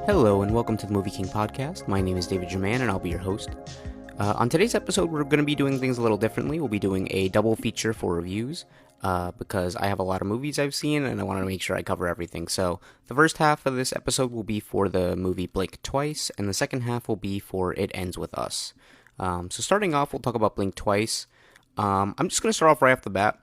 Hello and welcome to the MovieKing Podcast. My name is David Jurmann and I'll be your host. On today's episode, we're going to be doing things a little differently. We'll be doing a double feature for reviews because I have a lot of movies I've seen and I want to make sure I cover everything. So the first half of this episode will be for the movie Blink Twice and the second half will be for It Ends With Us. So starting off, we'll talk about Blink Twice. I'm just going to start off right off the bat.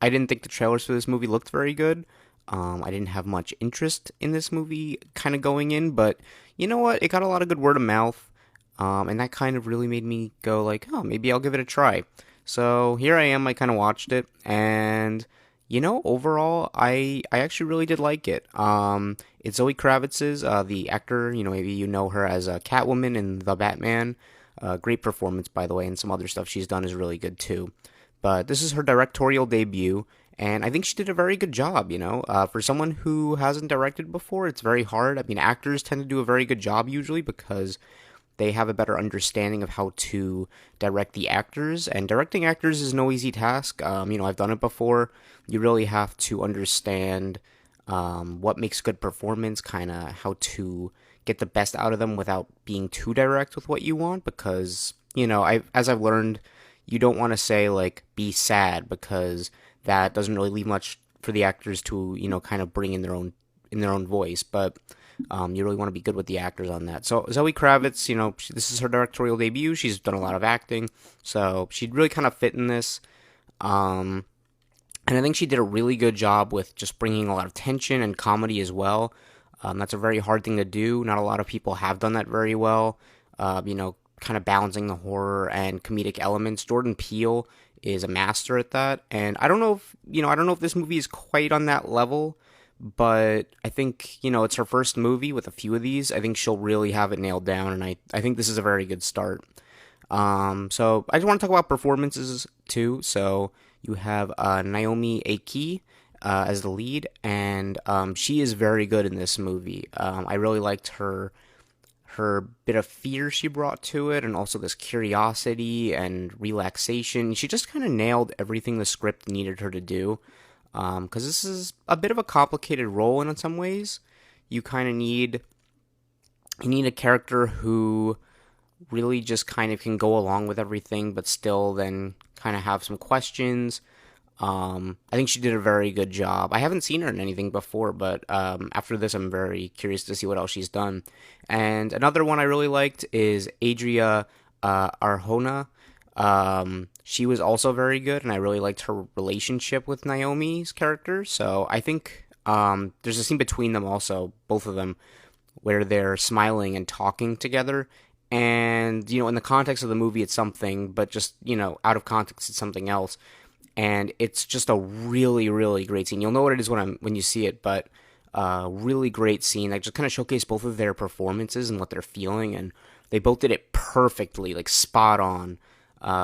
I didn't think the trailers for this movie looked very good. I didn't have much interest in this movie kind of going in, but you know what? It got a lot of good word of mouth, and that kind of really made me go like, oh, maybe I'll give it a try. So here I am, I kind of watched it, and overall, I actually really did like it. It's Zoe Kravitz's, the actor, maybe you know her as Catwoman in The Batman. Great performance, by the way, and some other stuff she's done is really good too. But this is her directorial debut, and I think she did a very good job, For someone who hasn't directed before, it's very hard. I mean, actors tend to do a very good job usually because they have a better understanding of how to direct the actors, and directing actors is no easy task. I've done it before. You really have to understand what makes good performance, kind of how to get the best out of them without being too direct with what you want, because, as I've learned, you don't want to say, like, be sad, because that doesn't really leave much for the actors to, kind of bring in their own voice, but you really want to be good with the actors on that. So Zoe Kravitz, this is her directorial debut. She's done a lot of acting, so she'd really kind of fit in this. And I think she did a really good job with just bringing a lot of tension and comedy as well. That's a very hard thing to do. Not a lot of people have done that very well. Kind of balancing the horror and comedic elements. Jordan Peele is a master at that, and I don't know if this movie is quite on that level, but I think it's her first movie with a few of these. I think she'll really have it nailed down, and I think this is a very good start. So I just want to talk about performances too. So you have Naomi Ackie as the lead, and she is very good in this movie. I really liked her bit of fear she brought to it, and also this curiosity and relaxation. She just kind of nailed everything the script needed her to do, because this is a bit of a complicated role in some ways. You kind of need a character who really just kind of can go along with everything, but still then kind of have some questions. I think she did a very good job. I haven't seen her in anything before, but after this, I'm very curious to see what else she's done. And another one I really liked is Adria Arjona. She was also very good, and I really liked her relationship with Naomi's character. So I think there's a scene between them also, both of them, where they're smiling and talking together. And, in the context of the movie, it's something, but just, out of context, it's something else. And it's just a really, really great scene. You'll know what it is when you see it, but really great scene. I just kind of showcased both of their performances and what they're feeling, and they both did it perfectly, like spot on.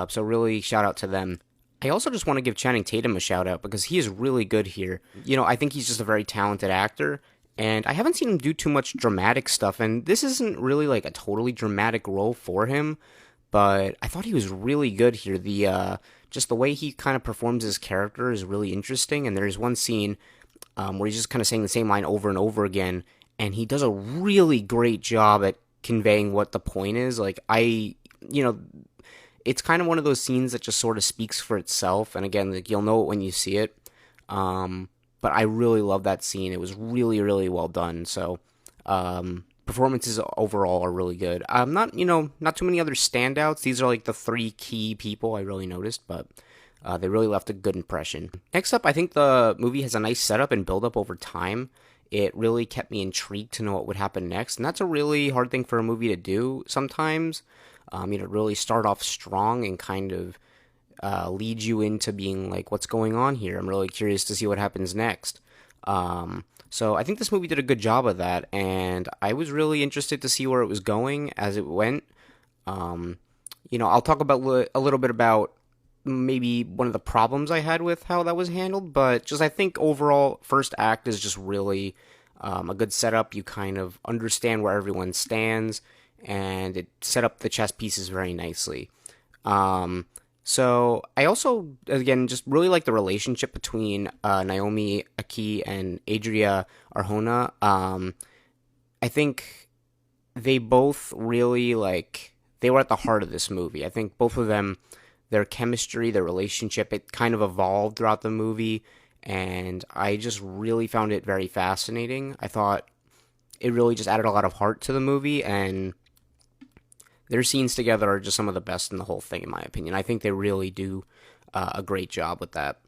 So really, shout out to them. I also just want to give Channing Tatum a shout out because he is really good here. I think he's just a very talented actor, and I haven't seen him do too much dramatic stuff, and this isn't really like a totally dramatic role for him, but I thought he was really good here. Just the way he kind of performs his character is really interesting, and there's one scene where he's just kind of saying the same line over and over again, and he does a really great job at conveying what the point is. Like, it's kind of one of those scenes that just sort of speaks for itself, and again, like, you'll know it when you see it, but I really love that scene. It was really, really well done, so performances overall are really good. Not too many other standouts. These are like the three key people I really noticed, but they really left a good impression. Next up, I think the movie has a nice setup and build up over time. It really kept me intrigued to know what would happen next, and that's a really hard thing for a movie to do sometimes. Really start off strong and kind of lead you into being like, what's going on here? I'm really curious to see what happens next. So I think this movie did a good job of that, and I was really interested to see where it was going as it went. I'll talk about a little bit about maybe one of the problems I had with how that was handled, but just I think overall, first act is just really a good setup. You kind of understand where everyone stands, and it set up the chess pieces very nicely. So I also, again, just really like the relationship between Naomi Ackie and Adria Arjona. I think they both really, they were at the heart of this movie. I think both of them, their chemistry, their relationship, it kind of evolved throughout the movie, and I just really found it very fascinating. I thought it really just added a lot of heart to the movie, and their scenes together are just some of the best in the whole thing, in my opinion. I think they really do a great job with that.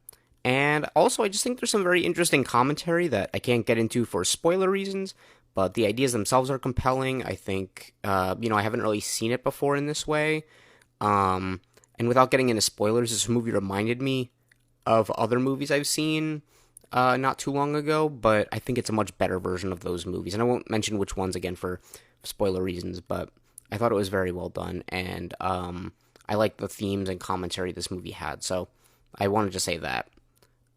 And also, I just think there's some very interesting commentary that I can't get into for spoiler reasons, but the ideas themselves are compelling. I think, I haven't really seen it before in this way. And without getting into spoilers, this movie reminded me of other movies I've seen not too long ago, but I think it's a much better version of those movies. And I won't mention which ones again for spoiler reasons, but I thought it was very well done, and I liked the themes and commentary this movie had, so I wanted to say that.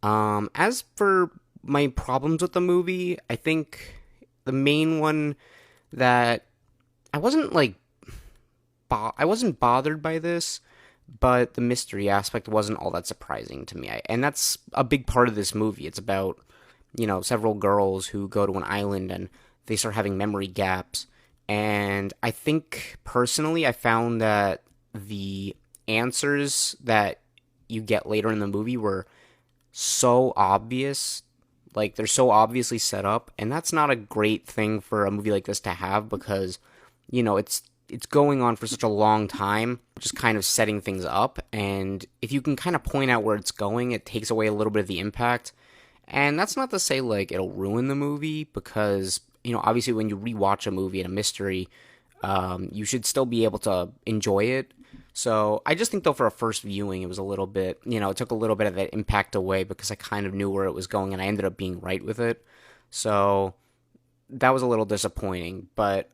As for my problems with the movie, I think the main one that I wasn't I wasn't bothered by this, but the mystery aspect wasn't all that surprising to me. And that's a big part of this movie. It's about, several girls who go to an island and they start having memory gaps. And I think, personally, I found that the answers that you get later in the movie were so obvious. Like, they're so obviously set up. And that's not a great thing for a movie like this to have because, it's going on for such a long time, just kind of setting things up. And if you can kind of point out where it's going, it takes away a little bit of the impact. And that's not to say, it'll ruin the movie because, obviously when you rewatch a movie and a mystery, you should still be able to enjoy it. So I just think, though, for a first viewing, it was a little bit, it took a little bit of that impact away because I kind of knew where it was going and I ended up being right with it. So that was a little disappointing. But,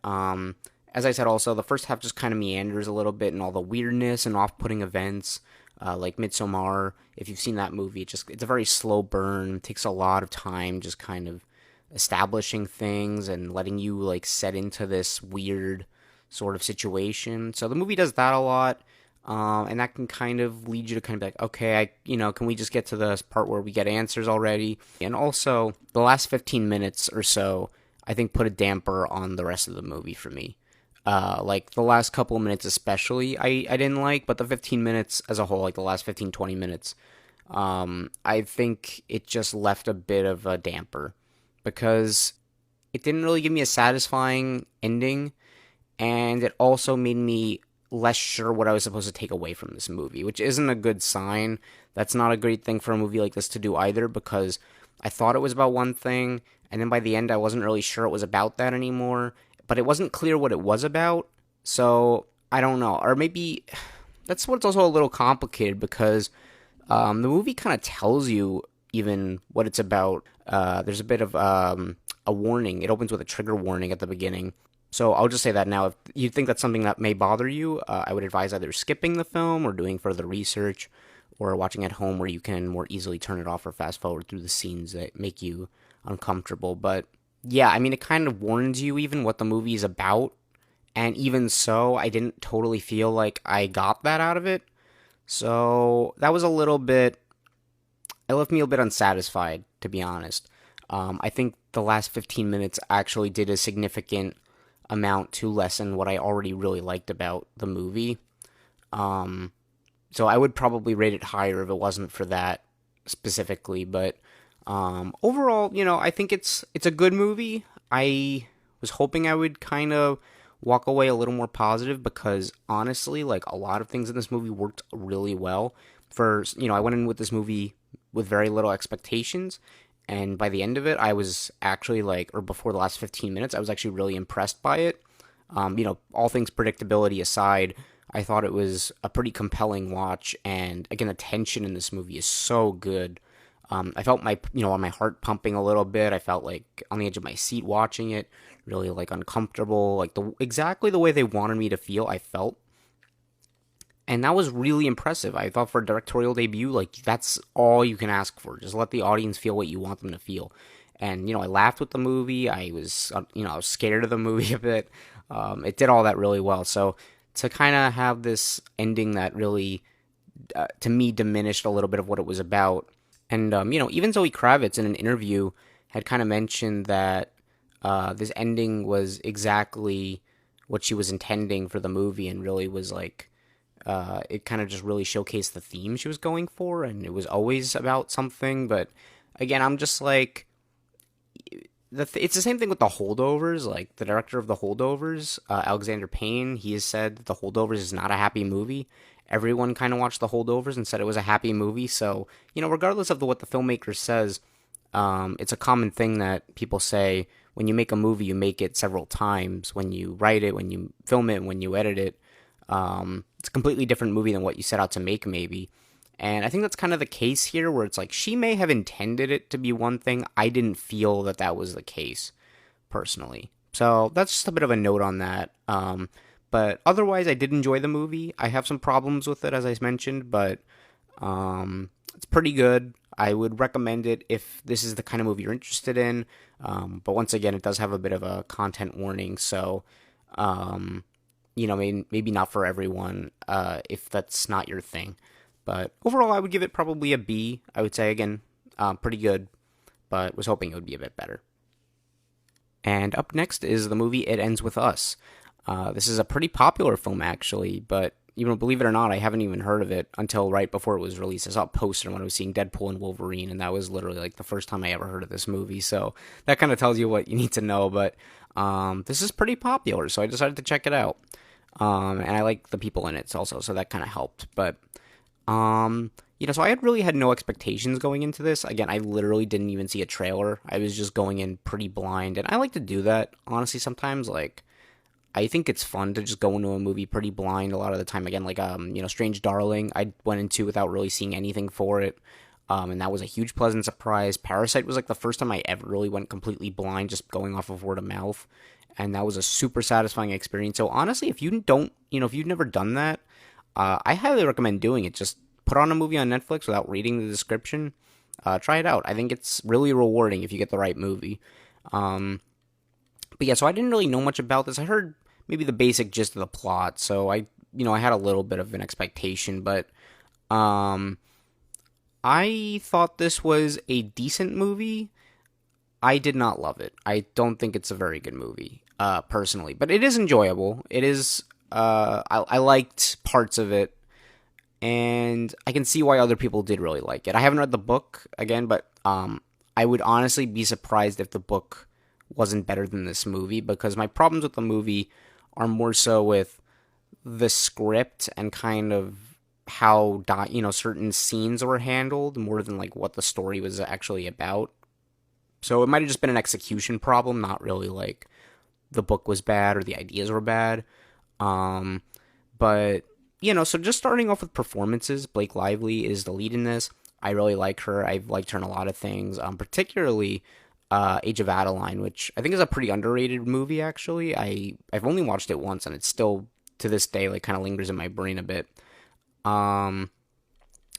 as I said, also, the first half just kind of meanders a little bit and all the weirdness and off-putting events, like Midsommar. If you've seen that movie, it's a very slow burn. It takes a lot of time just kind of establishing things and letting you, set into this weird sort of situation. So the movie does that a lot, and that can kind of lead you to kind of be like, okay, can we just get to the part where we get answers already? And also, the last 15 minutes or so, I think, put a damper on the rest of the movie for me. The last couple of minutes especially, I didn't like, but the 15 minutes as a whole, the last 15, 20 minutes, I think it just left a bit of a damper, because it didn't really give me a satisfying ending, and it also made me less sure what I was supposed to take away from this movie, which isn't a good sign. That's not a great thing for a movie like this to do either, because I thought it was about one thing, and then by the end I wasn't really sure it was about that anymore, but it wasn't clear what it was about, so I don't know. Or maybe that's what's also a little complicated, because the movie kind of tells you even what it's about. There's a bit of a warning. It opens with a trigger warning at the beginning. So I'll just say that now. If you think that's something that may bother you, I would advise either skipping the film or doing further research, or watching at home where you can more easily turn it off or fast forward through the scenes that make you uncomfortable. But yeah, it kind of warns you even what the movie is about, and even so, I didn't totally feel like I got that out of it, so that was a little bit, it left me a bit unsatisfied, to be honest. I think the last 15 minutes actually did a significant amount to lessen what I already really liked about the movie, so I would probably rate it higher if it wasn't for that specifically, but overall, I think it's a good movie. I was hoping I would kind of walk away a little more positive, because honestly, a lot of things in this movie worked really well. I went in with this movie with very little expectations, and by the end of it, I was actually or before the last 15 minutes, I was actually really impressed by it. All things predictability aside, I thought it was a pretty compelling watch, and again, the tension in this movie is so good. I felt my heart pumping a little bit. I felt on the edge of my seat watching it, really uncomfortable, exactly the way they wanted me to feel, I felt. And that was really impressive. I thought for a directorial debut, that's all you can ask for. Just let the audience feel what you want them to feel. And, I laughed with the movie. I was, I was scared of the movie a bit. It did all that really well. So to kind of have this ending that really, to me, diminished a little bit of what it was about. And, even Zoe Kravitz in an interview had kind of mentioned that this ending was exactly what she was intending for the movie, and really was like, it kind of just really showcased the theme she was going for, and it was always about something. But again, I'm just like, it's the same thing with The Holdovers. Like, the director of The Holdovers, Alexander Payne, he has said that The Holdovers is not a happy movie. Everyone kind of watched The Holdovers and said it was a happy movie. So, regardless of what the filmmaker says, it's a common thing that people say: when you make a movie, you make it several times. When you write it, when you film it, when you edit it, it's a completely different movie than what you set out to make, maybe. And I think that's kind of the case here, where it's like, she may have intended it to be one thing. I didn't feel that that was the case, personally. So that's just a bit of a note on that. But otherwise, I did enjoy the movie. I have some problems with it, as I mentioned, but it's pretty good. I would recommend it if this is the kind of movie you're interested in. But once again, it does have a bit of a content warning, so maybe not for everyone if that's not your thing. But overall, I would give it probably a B. I would say, again, pretty good, but was hoping it would be a bit better. And up next is the movie It Ends With Us. This is a pretty popular film, actually, but believe it or not, I haven't even heard of it until right before it was released. I saw a poster when I was seeing Deadpool and Wolverine, and that was literally like the first time I ever heard of this movie. So that kind of tells you what you need to know. But this is pretty popular, so I decided to check it out. And I like the people in it also, so that kind of helped. But so I had no expectations going into this. Again, I literally didn't even see a trailer. I was just going in pretty blind, and I like to do that, honestly, sometimes. Like, I think it's fun to just go into a movie pretty blind a lot of the time. Again, like, Strange Darling, I went into without really seeing anything for it, and that was a huge pleasant surprise. Parasite was like the first time I ever really went completely blind, just going off of word of mouth, and that was a super satisfying experience. So honestly, if you've never done that, I highly recommend doing it. Just put on a movie on Netflix without reading the description. Try it out. I think it's really rewarding if you get the right movie. But yeah, so I didn't really know much about this. I heard maybe the basic gist of the plot, so I had a little bit of an expectation, but I thought this was a decent movie. I did not love it. I don't think it's a very good movie, personally, but it is enjoyable. It is. I liked parts of it, and I can see why other people did really like it. I haven't read the book again, but I would honestly be surprised if the book wasn't better than this movie, because my problems with the movie are more so with the script and kind of how certain scenes were handled more than like what the story was actually about. So it might have just been an execution problem, not really like the book was bad or the ideas were bad. But so just starting off with performances, Blake Lively is the lead in this. I really like her. I've liked her in a lot of things, particularly Age of Adeline, which I think is a pretty underrated movie, actually. I've only watched it once, and it still, to this day, like, kind of lingers in my brain a bit. And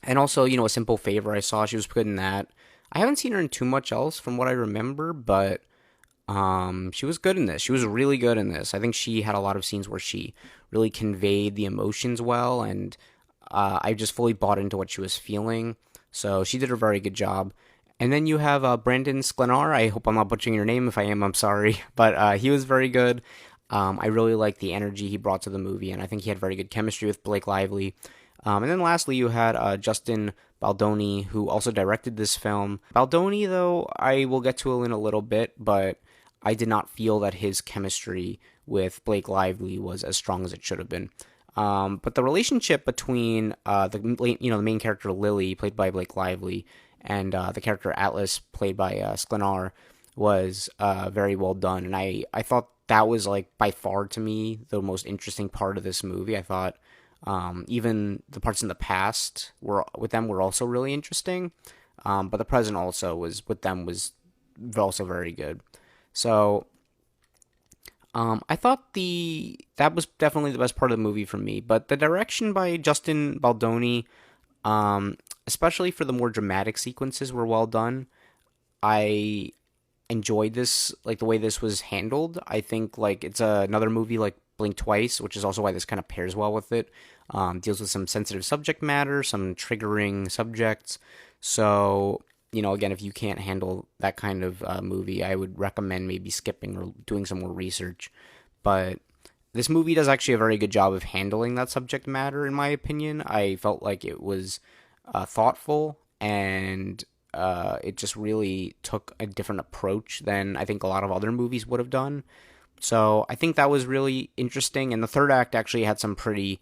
also, A Simple Favor, I saw she was good in that. I haven't seen her in too much else from what I remember, but she was good in this. She was really good in this. I think she had a lot of scenes where she really conveyed the emotions well, and I just fully bought into what she was feeling. So she did a very good job. And then you have Brandon Sklenar. I hope I'm not butchering your name. If I am, I'm sorry. But he was very good. I really liked the energy he brought to the movie, and I think he had very good chemistry with Blake Lively. And then lastly, you had Justin Baldoni, who also directed this film. Baldoni, though, I will get to in a little bit, but I did not feel that his chemistry with Blake Lively was as strong as it should have been. But the relationship between the main character Lily, played by Blake Lively, and the character Atlas, played by Sklenar, was very well done. And I thought that was, like, by far, to me, the most interesting part of this movie. I thought even the parts in the past were also really interesting. But the present also was also very good. So I thought that was definitely the best part of the movie for me. But the direction by Justin Baldoni, especially for the more dramatic sequences, were well done. I enjoyed this, like, the way this was handled. I think, like, it's another movie like Blink Twice, which is also why this kind of pairs well with it. Deals with some sensitive subject matter, some triggering subjects. So, again, if you can't handle that kind of movie, I would recommend maybe skipping or doing some more research. But this movie does actually a very good job of handling that subject matter, in my opinion. I felt like it was thoughtful, and it just really took a different approach than I think a lot of other movies would have done. So I think that was really interesting, and the third act actually had some pretty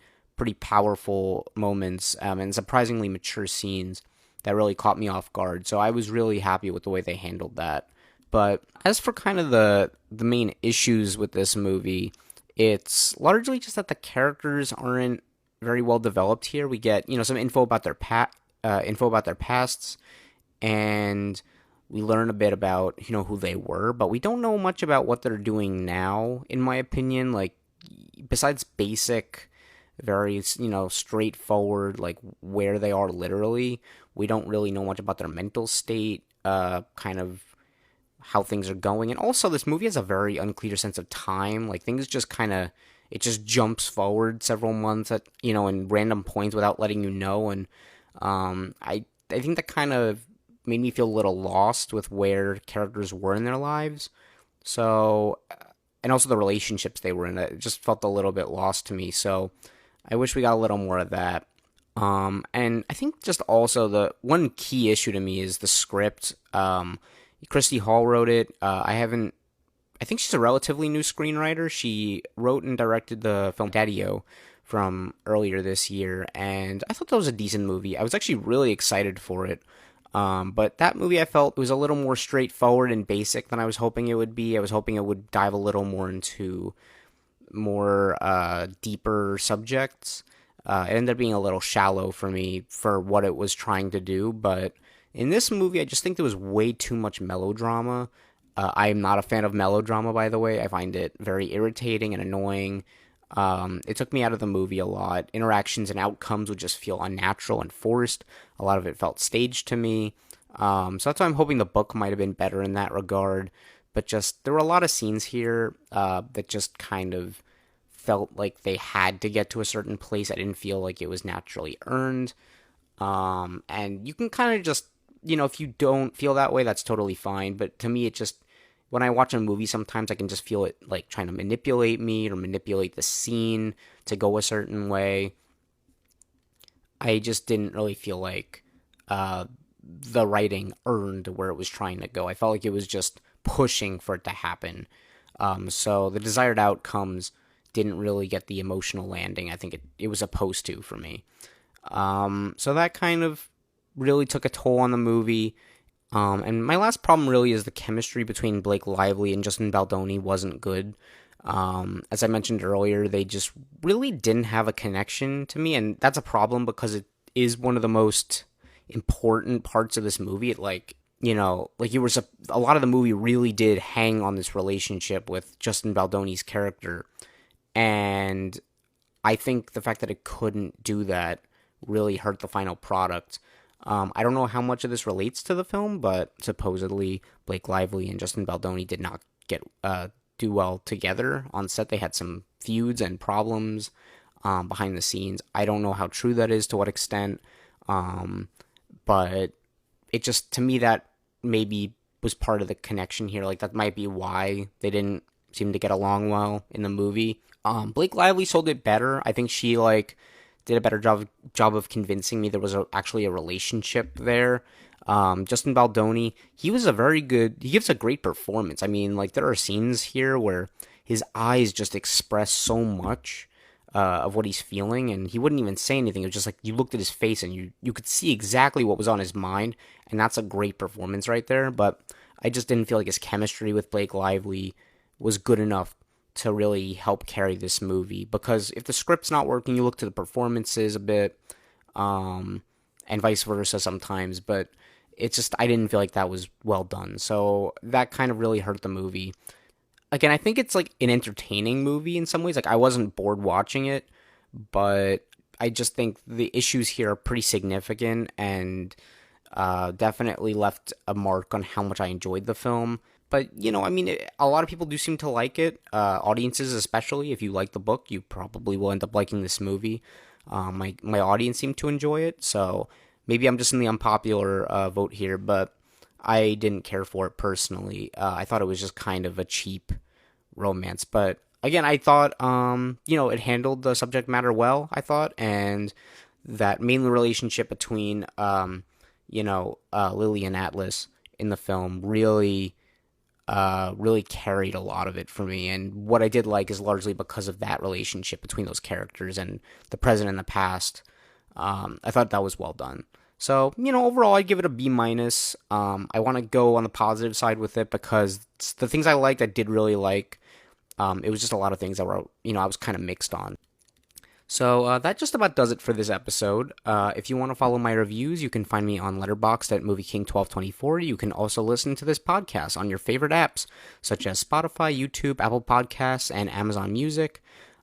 powerful moments, and surprisingly mature scenes that really caught me off guard. So I was really happy with the way they handled that. But as for kind of the main issues with this movie, it's largely just that the characters aren't very well developed here. We get, some info about their pasts, and we learn a bit about, who they were, but we don't know much about what they're doing now, in my opinion. Like, besides basic, very, straightforward, like where they are literally, we don't really know much about their mental state, kind of how things are going. And also, this movie has a very unclear sense of time. Like, things just kind of, it just jumps forward several months at, in random points without letting you know. And I think that kind of made me feel a little lost with where characters were in their lives. So, and also the relationships they were in, it just felt a little bit lost to me. So I wish we got a little more of that. And I think just also the one key issue to me is the script. Christy Hall wrote it. I think she's a relatively new screenwriter. She wrote and directed the film Daddy-O from earlier this year, and I thought that was a decent movie. I was actually really excited for it. But that movie, I felt, was a little more straightforward and basic than I was hoping it would be. I was hoping it would dive a little more into more deeper subjects. It ended up being a little shallow for me for what it was trying to do, but in this movie, I just think there was way too much melodrama. I am not a fan of melodrama, by the way. I find it very irritating and annoying. It took me out of the movie a lot. Interactions and outcomes would just feel unnatural and forced. A lot of it felt staged to me. So that's why I'm hoping the book might have been better in that regard. But just, there were a lot of scenes here that just kind of felt like they had to get to a certain place. I didn't feel like it was naturally earned. And you can kind of just, if you don't feel that way, that's totally fine. But to me, it just, when I watch a movie, sometimes I can just feel it like trying to manipulate me or manipulate the scene to go a certain way. I just didn't really feel like the writing earned where it was trying to go. I felt like it was just pushing for it to happen. So the desired outcomes didn't really get the emotional landing I think it was supposed to for me. So that kind of really took a toll on the movie. And my last problem really is the chemistry between Blake Lively and Justin Baldoni wasn't good. As I mentioned earlier, they just really didn't have a connection to me, and that's a problem because it is one of the most important parts of this movie. A lot of the movie really did hang on this relationship with Justin Baldoni's character, and I think the fact that it couldn't do that really hurt the final product. I don't know how much of this relates to the film, but supposedly Blake Lively and Justin Baldoni did not do well together on set. They had some feuds and problems behind the scenes. I don't know how true that is, to what extent, but it just, to me, that maybe was part of the connection here. Like, that might be why they didn't seem to get along well in the movie. Blake Lively sold it better. I think she did a better job of convincing me there was actually a relationship there. Justin Baldoni, he gives a great performance. I mean, there are scenes here where his eyes just express so much of what he's feeling, and he wouldn't even say anything. It was just like, you looked at his face and you could see exactly what was on his mind, and that's a great performance right there. But I just didn't feel like his chemistry with Blake Lively was good enough to really help carry this movie, because if the script's not working, you look to the performances a bit, and vice versa sometimes, but it's just, I didn't feel like that was well done, so that kind of really hurt the movie. Again, I think it's an entertaining movie in some ways. I wasn't bored watching it, but I just think the issues here are pretty significant and definitely left a mark on how much I enjoyed the film. But, a lot of people do seem to like it. Audiences especially. If you like the book, you probably will end up liking this movie. My audience seemed to enjoy it, so maybe I'm just in the unpopular vote here, but I didn't care for it personally. I thought it was just kind of a cheap romance, but again, I thought, it handled the subject matter well, I thought, and that main relationship between, Lily and Atlas in the film really carried a lot of it for me. And what I did like is largely because of that relationship between those characters and the present and the past. I thought that was well done. So, overall, I'd give it a B minus. I want to go on the positive side with it because the things I liked, I did really like. It was just a lot of things that were, I was kind of mixed on. So that just about does it for this episode. If you want to follow my reviews, you can find me on Letterboxd at MovieKing1224. You can also listen to this podcast on your favorite apps, such as Spotify, YouTube, Apple Podcasts, and Amazon Music.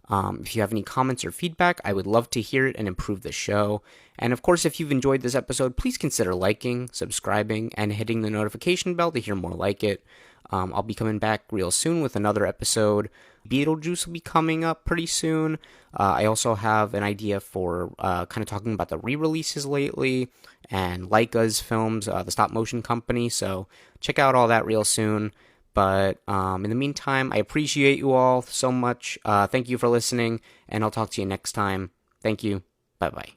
If you have any comments or feedback, I would love to hear it and improve the show. And of course, if you've enjoyed this episode, please consider liking, subscribing, and hitting the notification bell to hear more like it. I'll be coming back real soon with another episode. Beetlejuice will be coming up pretty soon. I also have an idea for kind of talking about the re-releases lately and Leica's films, the stop motion company. So check out all that real soon. But in the meantime, I appreciate you all so much. Thank you for listening, and I'll talk to you next time. Thank you. Bye-bye.